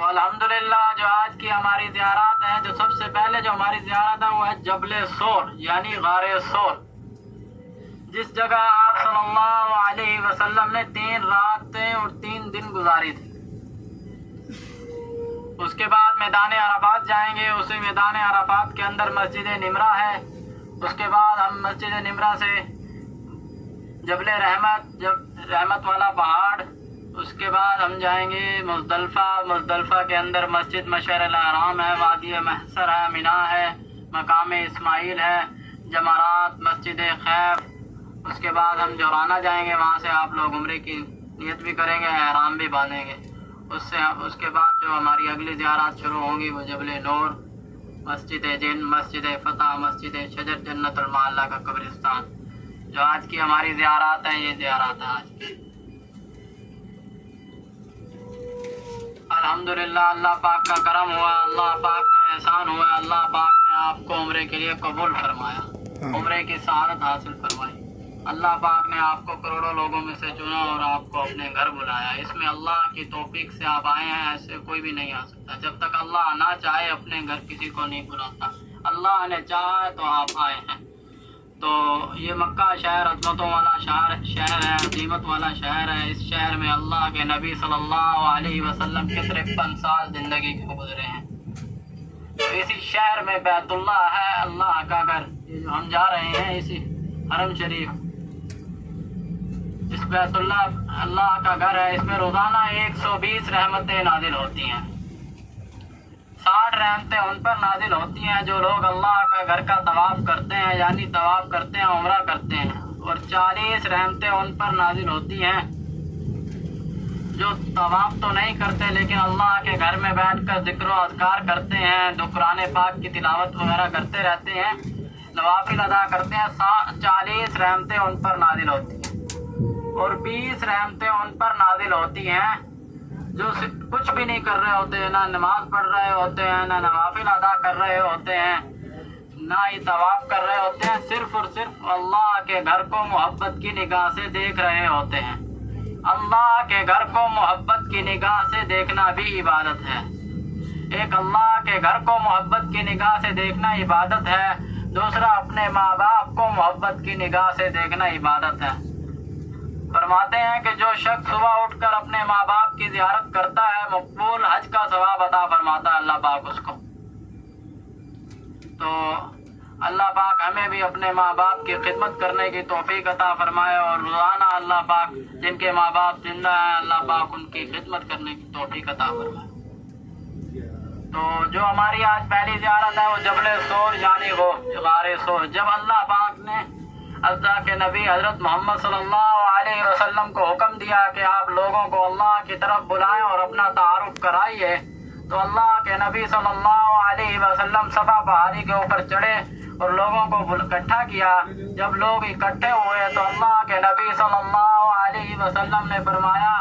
تو الحمدللہ جو آج کی ہماری زیارات ہیں، جو سب سے پہلے جو ہماری زیارت ہے وہ ہے جبل سور یعنی غار سور، جس جگہ آپ صلی اللہ علیہ وسلم نے 3 راتیں اور 3 دن گزاری تھی۔ اس کے بعد میدان عرفات جائیں گے، اسی میدان عرفات کے اندر مسجد نمرہ ہے۔ اس کے بعد ہم مسجد نمرہ سے جبل رحمت والا پہاڑ، اس کے بعد ہم جائیں گے مزدلفہ کے اندر مسجد مشعر الحرام ہے، وادی محشر ہے، مینا ہے، مقام اسماعیل ہے، جمرات، مسجد خیف۔ اس کے بعد ہم جورانہ جائیں گے، وہاں سے آپ لوگ عمرے کی نیت بھی کریں گے، احرام بھی باندھیں گے۔ اس کے بعد جو ہماری اگلی زیارات شروع ہوں گی وہ جبل نور، مسجد جن، مسجد فتح، مسجد شجر جنت المعلیٰ کا قبرستان۔ جو آج کی ہماری زیارات ہیں یہ زیارات ہیں آج کی۔ الحمدللہ اللہ پاک کا کرم ہوا، اللہ پاک کا احسان ہوا، اللہ پاک نے آپ کو عمرے کے لیے قبول فرمایا، عمرے کی سعادت حاصل فرمائی۔ اللہ پاک نے آپ کو کروڑوں لوگوں میں سے چنا اور آپ کو اپنے گھر بلایا۔ اس میں اللہ کی توفیق سے آپ آئے ہیں، ایسے کوئی بھی نہیں آ سکتا۔ جب تک اللہ نہ چاہے اپنے گھر کسی کو نہیں بلاتا، اللہ نے چاہا تو آپ آئے ہیں۔ تو یہ مکہ شہر عظمتوں والا شہر ہے، عظیمت والا شہر ہے۔ اس شہر میں اللہ کے نبی صلی اللہ علیہ وسلم کے 53 سال زندگی کے گزرے ہیں۔ تو اسی شہر میں بیت اللہ ہے، اللہ کا گھر، جو ہم جا رہے ہیں اسی حرم شریف، اس بیت اللہ کا گھر ہے۔ اس میں روزانہ 120 رحمتیں نازل ہوتی ہیں، 60 رحمتیں ان پر نازل ہوتی ہیں جو لوگ اللہ کا گھر کا طواف کرتے ہیں، یعنی طواف کرتے ہیں، عمرہ کرتے ہیں، اور 40 رحمتیں ان پر نازل ہوتی ہیں جو طواف تو نہیں کرتے لیکن اللہ کے گھر میں بیٹھ کر ذکر و اذکار کرتے ہیں، جو قرآن پاک کی تلاوت وغیرہ کرتے رہتے ہیں، نوافل ادا کرتے ہیں۔ 40 رحمتیں ان پر نازل ہوتی ہیں، اور 20 رحمتیں ان پر نازل ہوتی ہیں جو کچھ بھی نہیں کر رہے ہوتے ہیں، نہ نماز پڑھ رہے ہوتے ہیں، نہ نوافل ادا کر رہے ہوتے ہیں، نہ ہی طواف کر رہے ہوتے ہیں، صرف اور صرف اللہ کے گھر کو محبت کی نگاہ سے دیکھ رہے ہوتے ہیں۔ اللہ کے گھر کو محبت کی نگاہ سے دیکھنا بھی عبادت ہے۔ ایک اللہ کے گھر کو محبت کی نگاہ سے دیکھنا عبادت ہے، دوسرا اپنے ماں باپ کو محبت کی نگاہ سے دیکھنا عبادت ہے۔ فرماتے ہیں کہ جو شخص صبح اٹھ کر اپنے ماں باپ کی زیارت کرتا ہے، مقبول حج کا ثواب عطا فرماتا ہے اللہ پاک اس کو۔ تو اللہ پاک ہمیں بھی اپنے ماں باپ کی خدمت کرنے کی توفیق عطا فرمائے، اور روزانہ اللہ پاک جن کے ماں باپ زندہ ہیں اللہ پاک ان کی خدمت کرنے کی توفیق عطا فرمائے۔ تو جو ہماری آج پہلی زیارت ہے وہ جبل سور یعنی غار سور۔ جب اللہ پاک نے اللہ کے نبی حضرت محمد صلی اللہ علیہ وسلم کو حکم دیا کہ آپ لوگوں کو اللہ کی طرف بلائیں اور اپنا تعارف کرائیے، تو اللہ کے نبی صلی اللہ علیہ وسلم صفا پہاڑی کے اوپر چڑھے اور لوگوں کو اکٹھا کیا۔ جب لوگ اکٹھے ہوئے تو اللہ کے نبی صلی اللہ علیہ وسلم نے فرمایا،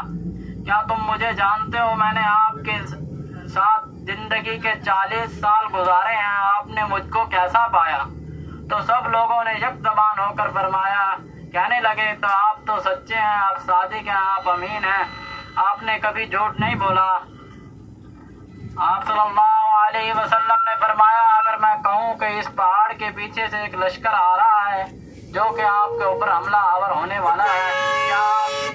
کیا تم مجھے جانتے ہو؟ میں نے آپ کے ساتھ زندگی کے 40 سال گزارے ہیں، آپ نے مجھ کو کیسا پایا؟ تو سب لوگوں نے یک زبان ہو کر فرمایا، کہنے لگے تو آپ تو سچے ہیں، آپ صادق ہیں، آپ امین ہیں، آپ نے کبھی جھوٹ نہیں بولا۔ آپ صلی اللہ علیہ وسلم نے فرمایا، اگر میں کہوں کہ اس پہاڑ کے پیچھے سے ایک لشکر آ رہا ہے جو کہ آپ کے اوپر حملہ آور ہونے والا ہے،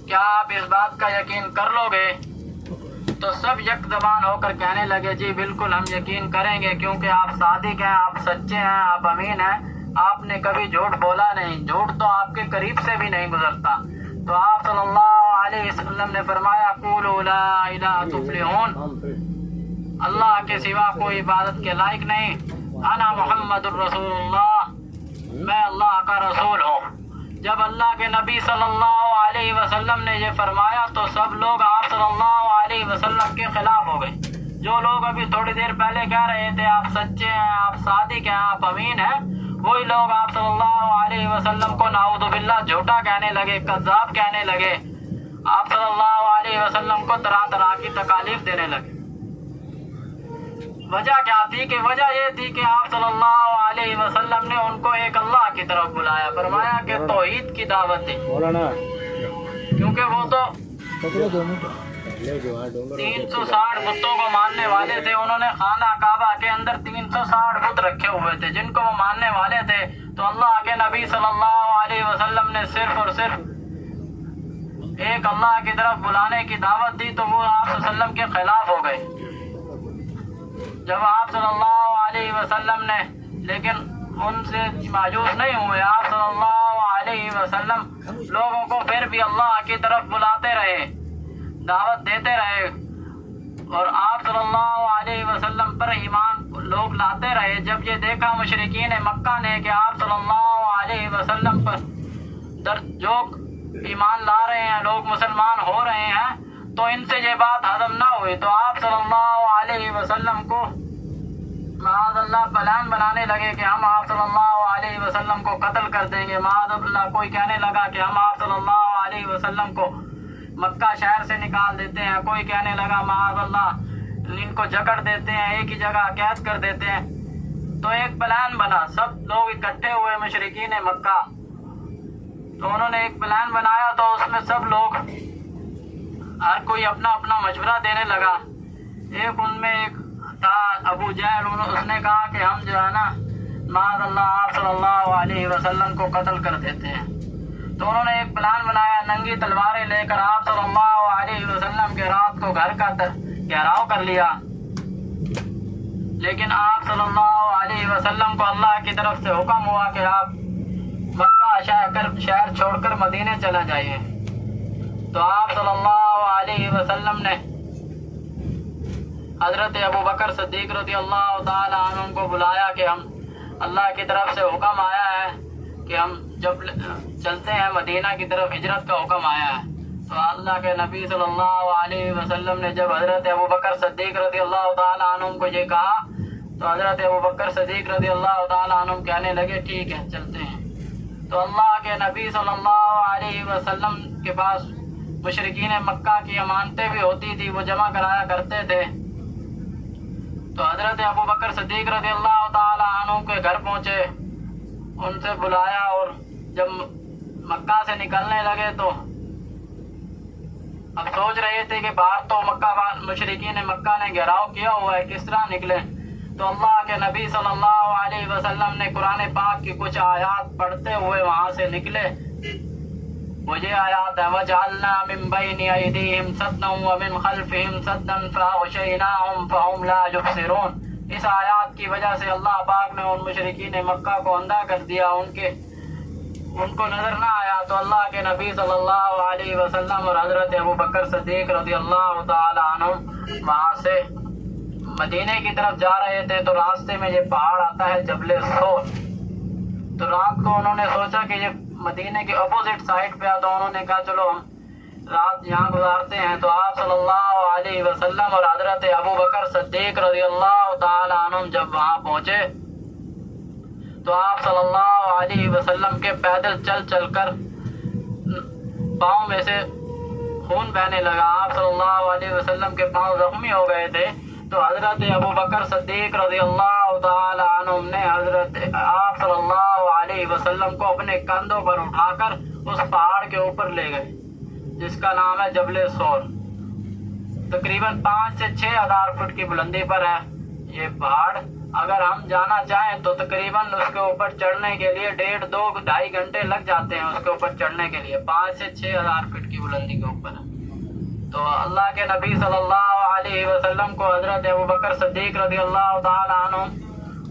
کیا آپ اس بات کا یقین کر لو گے؟ تو سب یک زبان ہو کر کہنے لگے، جی بالکل ہم یقین کریں گے، کیونکہ آپ صادق ہیں، آپ سچے ہیں، آپ امین ہیں، آپ نے کبھی جھوٹ بولا نہیں، جھوٹ تو آپ کے قریب سے بھی نہیں گزرتا۔ تو آپ صلی اللہ علیہ وسلم نے فرمایا، قولوا لا الہ تفلحون، اللہ کے سوا کوئی عبادت کے لائق نہیں، انا محمد الرسول اللہ، میں اللہ کا رسول ہوں۔ جب اللہ کے نبی صلی اللہ علیہ وسلم نے یہ فرمایا تو سب لوگ آپ صلی اللہ علیہ وسلم کے خلاف ہو گئے۔ جو لوگ ابھی تھوڑی دیر پہلے کہہ رہے تھے آپ سچے ہیں، آپ صادق ہیں، آپ امین ہیں، وہی لوگ آپ صلی اللہ علیہ وسلم کو نعوذ باللہ جھوٹا کہنے لگے، کذاب کہنے لگے، آپ صلی اللہ علیہ وسلم کو طرح طرح کی تکالیف دینے لگے۔ وجہ کیا تھی؟ کہ وجہ یہ تھی کہ آپ صلی اللہ علیہ وسلم نے ان کو ایک اللہ کی طرف بلایا، فرمایا کہ توحید کی دعوت دی، کیونکہ وہ تو 360 بتوں کو ماننے والے تھے. انہوں نے خانہ کعبہ کے اندر 360 بت رکھے ہوئے تھے جن کو وہ ماننے والے تھے. تو اللہ کے نبی صلی اللہ علیہ وسلم نے صرف اور صرف ایک اللہ کی طرف بلانے کی دعوت دی تو وہ آپ صلی اللہ علیہ وسلم کے خلاف ہو گئے. جب آپ صلی اللہ علیہ وسلم نے لیکن ان سے مایوس نہیں ہوئے. آپ صلی اللہ علیہ وسلم لوگوں کو پھر بھی اللہ کی طرف بلاتے رہے, دعوت دیتے رہے, اور آپ صلی اللہ علیہ وسلم پر ایمان لوگ لاتے رہے. جب یہ دیکھا مشرکین مکہ نے کہ آپ صلی اللہ علیہ وسلم پر جو ایمان لا رہے ہیں, لوگ مسلمان ہو رہے ہیں, تو ان سے یہ بات ہضم نہ ہوئی. تو آپ صلی اللہ علیہ وسلم کو معاذ اللہ پلان بنانے لگے کہ ہم آپ صلی اللہ علیہ وسلم کو قتل کر دیں گے. معاذ اللہ کوئی کہنے لگا کہ ہم آپ صلی اللہ علیہ وسلم کو مکہ شہر سے نکال دیتے ہیں. کوئی کہنے لگا معاذ اللہ ان کو جکڑ دیتے ہیں, ایک ہی جگہ قید کر دیتے ہیں. تو ایک پلان بنا, سب لوگ اکٹھے ہوئے مشرکین مکہ. تو انہوں نے ایک پلان بنایا تو اس میں سب لوگ ہر کوئی اپنا اپنا مشورہ دینے لگا. ایک ان میں ایک تھا ابو جہل, اس نے کہا کہ ہم جو ہے نا معاذ اللہ آپ صلی اللہ علیہ وسلم کو قتل کر دیتے ہیں. تو انہوں نے ایک پلان بنایا, ننگی تلواریں لے کر آپ صلی اللہ علیہ وسلم کے رات کو گھر کا گھیراؤ کر لیا. لیکن آپ صلی اللہ علیہ وسلم کو اللہ کی طرف سے حکم ہوا کہ آپ مکہ شہر چھوڑ کر مدینے چلا جائیے. تو آپ صلی اللہ علیہ وسلم نے حضرت ابو بکر صدیق رضی اللہ تعالی عنہ کو بلایا کہ ہم اللہ کی طرف سے حکم آیا ہے کہ ہم جب چلتے ہیں مدینہ کی طرف, ہجرت کا حکم آیا ہے. تو اللہ کے نبی صلی اللہ علیہ وسلم نے جب حضرت ابو بکر صدیق رضی اللہ تعالی عنہ کو یہ کہا تو حضرت ابو بکر صدیق رضی اللہ تعالی عنہ کہنے لگے ٹھیک ہے چلتے ہیں. تو اللہ کے نبی صلی اللہ علیہ وسلم کے پاس مشرکین مکہ کی امانتیں بھی ہوتی تھی, وہ جمع کرایا کرتے تھے. تو حضرت ابو بکر صدیق رضی اللہ تعالی عنہ کے گھر پہنچے, ان سے بلایا, اور جب مکہ سے نکلنے لگے تو اب سوچ رہے تھے کہ باہر تو مشرکین مکہ نے گھیراؤ کیا ہوا ہے, کس طرح نکلے. تو اللہ کے نبی صلی اللہ علیہ وسلم نے قرآن پاک کی کچھ آیات پڑھتے ہوئے وہاں سے نکلے. وہ یہ آیات ہے وَجَعَلْنَا مِن بَيْنِ أَيْدِيهِمْ سَدًّا وَمِنْ خَلْفِهِمْ سَدًّا فَأَغْشَيْنَاهُمْ فَهُمْ لَا يُبْصِرُونَ. اس آیات کی وجہ سے اللہ پاک نے ان مشرکین مکہ کو اندھا کر دیا, ان کو نظر نہ آیا. تو اللہ کے نبی صلی اللہ علیہ وسلم اور حضرت ابو بکر صدیق رضی اللہ تعالی عنہ وہاں سے مدینے کی طرف جا رہے تھے. تو راستے میں یہ پہاڑ آتا ہے جبل صور. تو رات کو انہوں نے سوچا کہ یہ مدینے کے اپوزٹ سائڈ پہ تو انہوں نے کہا چلو ہم رات یہاں گزارتے ہیں. تو آپ صلی اللہ علیہ وسلم اور حضرت ابو بکر صدیق رضی اللہ تعالی عنہ جب وہاں پہنچے تو آپ صلی اللہ علیہ وسلم کے پیدل چل چل کر پاؤں میں سے خون بہنے لگا. آپ صلی اللہ علیہ وسلم کے پاؤں زخمی ہو گئے تھے. تو حضرت ابو بکر صدیق رضی اللہ تعالی عنہ نے حضرت آپ صلی اللہ علیہ وسلم کو اپنے کندھوں پر اٹھا کر اس پہاڑ کے اوپر لے گئے جس کا نام ہے جبل صور. تقریباً 5 سے 6 ہزار فٹ کی بلندی پر ہے یہ پہاڑ. اگر ہم جانا چاہیں تو تقریباً اس کے اوپر چڑھنے کے لیے 1.5 2 2.5 گھنٹے لگ جاتے ہیں اس کے اوپر چڑھنے کے لیے. 5 سے 6 ہزار فٹ کی بلندی کے اوپر ہے. تو اللہ کے نبی صلی اللہ علیہ وسلم کو حضرت ابو بکر صدیق رضی اللہ تعالی عنہ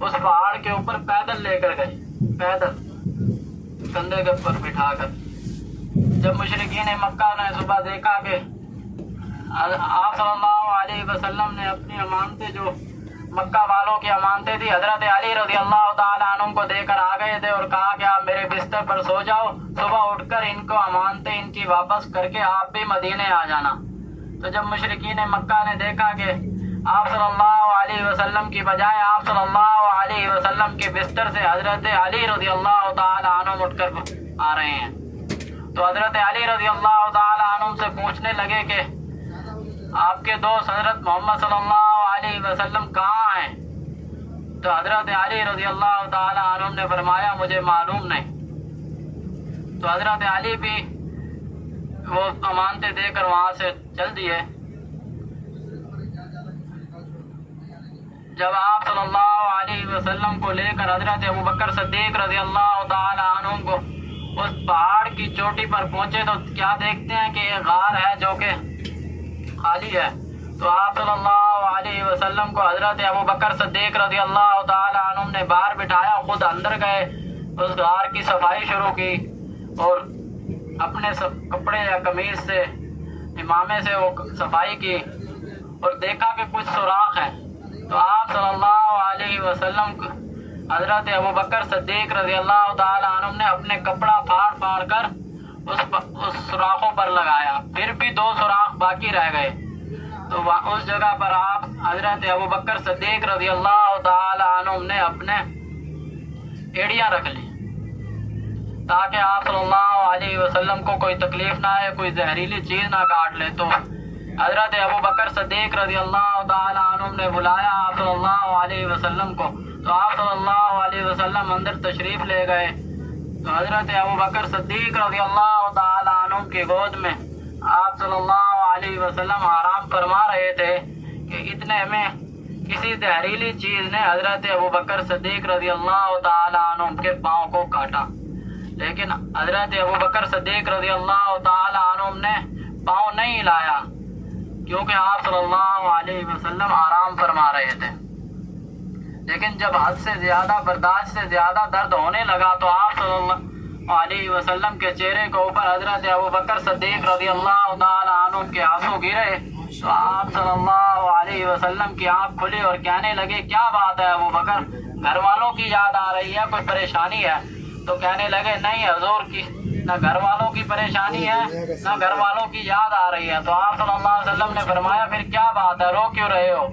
اس پہاڑ کے اوپر پیدل لے کر گئے, پیدل کندھے کے اوپر بٹھا کر. جب مشرکین مکہ نے صبح دیکھا کہ آپ صلی اللہ علیہ وسلم نے اپنی امانتیں جو مکہ والوں کی امانتیں تھی حضرت علی رضی اللہ تعالی عنہ کو دے کر آ گئے تھے اور کہا کہ آپ میرے بستر پر سو جاؤ, صبح اٹھ کر ان کو امانتیں ان کی واپس کر کے آپ بھی مدینے آ جانا. تو جب مشرکین مکہ نے دیکھا کہ آپ صلی اللہ علیہ وسلم کی بجائے آپ صلی اللہ علیہ وسلم کے بستر سے حضرت علی رضی اللہ تعالی عنہ اٹھ کر آ رہے ہیں تو حضرت علی رضی اللہ تعالی عنہ سے پوچھنے لگے کہ آپ کے دوست حضرت محمد صلی اللہ علیہ وسلم کہاں ہیں؟ تو حضرت علی رضی اللہ تعالی عنہ نے فرمایا مجھے معلوم نہیں. تو حضرت علی بھی وہ امانتیں دے کر وہاں سے چل دیے. جب آپ صلی اللہ علیہ وسلم کو لے کر حضرت ابوبکر صدیق رضی اللہ تعالی عنہ کو اس پہاڑ کی چوٹی پر پہنچے تو کیا دیکھتے ہیں کہ ایک غار ہے جو کہ خالی ہے. تو آپ صلی اللہ علیہ وسلم کو حضرت ابوبکر صدیق رضی اللہ تعالی عنہ نے باہر بٹھایا, خود اندر گئے, اس غار کی صفائی شروع کی اور اپنے کپڑے یا قمیص سے امامے سے وہ صفائی کی اور دیکھا کہ کچھ سوراخ ہے. تو آپ صلی اللہ علیہ وسلم کو حضرت ابوبکر صدیق رضی اللہ تعالی عنہ نے اپنے کپڑا پھاڑ کر اس سوراخوں پر لگایا. پھر بھی 2 سوراخ باقی رہ گئے. تو اس جگہ پر آپ حضرت ابوبکر صدیق رضی اللہ تعالی عنہ نے اپنے ایڑیاں رکھ لی تاکہ آپ صلی اللہ علیہ وسلم کو کوئی تکلیف نہ آئے, کوئی زہریلی چیز نہ کاٹ لے. تو حضرت ابوبکر صدیق رضی اللہ تعالی عنہ نے بلایا آپ صلی اللہ علیہ وسلم کو. تو آپ صلی اللہ علیہ وسلم اندر تشریف لے گئے. تو حضرت ابوبکر صدیق رضی اللہ تعالی عنہ کی گود میں آپ صلی اللہ علیہ وسلم آرام فرما رہے تھے کہ اتنے میں کسی زہریلی چیز نے حضرت ابوبکر صدیق رضی اللہ تعالی عنہ کے پاؤں کو کاٹا. لیکن حضرت ابوبکر صدیق رضی اللہ تعالی عنہ نے پاؤں نہیں ہلایا کیونکہ آپ صلی اللہ علیہ وسلم آرام فرما رہے تھے. لیکن جب حد سے زیادہ برداشت سے زیادہ درد ہونے لگا تو آپ صلی اللہ علیہ وسلم کے چہرے کے اوپر حضرت ابوبکر صدیق رضی اللہ تعالی عنہ کے آنسو گرے. تو آپ صلی اللہ علیہ وسلم کی آنکھ کھلی اور کہنے لگے کیا بات ہے ابوبکر, گھر والوں کی یاد آ رہی ہے, کوئی پریشانی ہے؟ تو کہنے لگے نہیں حضور, کی نہ گھر والوں کی پریشانی ہے نہ گھر والوں کی یاد آ رہی ہے. تو آپ صلی اللہ علیہ وسلم نے فرمایا پھر کیا بات ہے, رو کیوں رہے ہو؟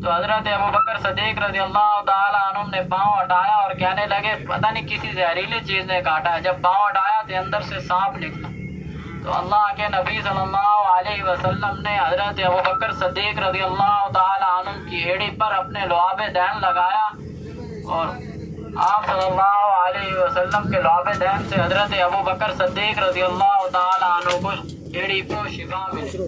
تو حضرت ابوبکر صدیق رضی اللہ تعالی عنہ نے پاؤں ہٹایا اور کہنے لگے پتہ نہیں کسی زہریلی چیز نے کاٹا ہے. جب پاؤں ہٹایا تو اندر سے سانپ نکلا. تو اللہ کے نبی صلی اللہ علیہ وسلم نے حضرت ابوبکر صدیق رضی اللہ تعالی عنہ کی ایڑی پر اپنے لعاب دین لگایا اور آپ صلی اللہ علیہ وسلم کے لعاب دین سے حضرت ابوبکر صدیق رضی اللہ تعالی عنہ کو ایڑی کو شفا ملی.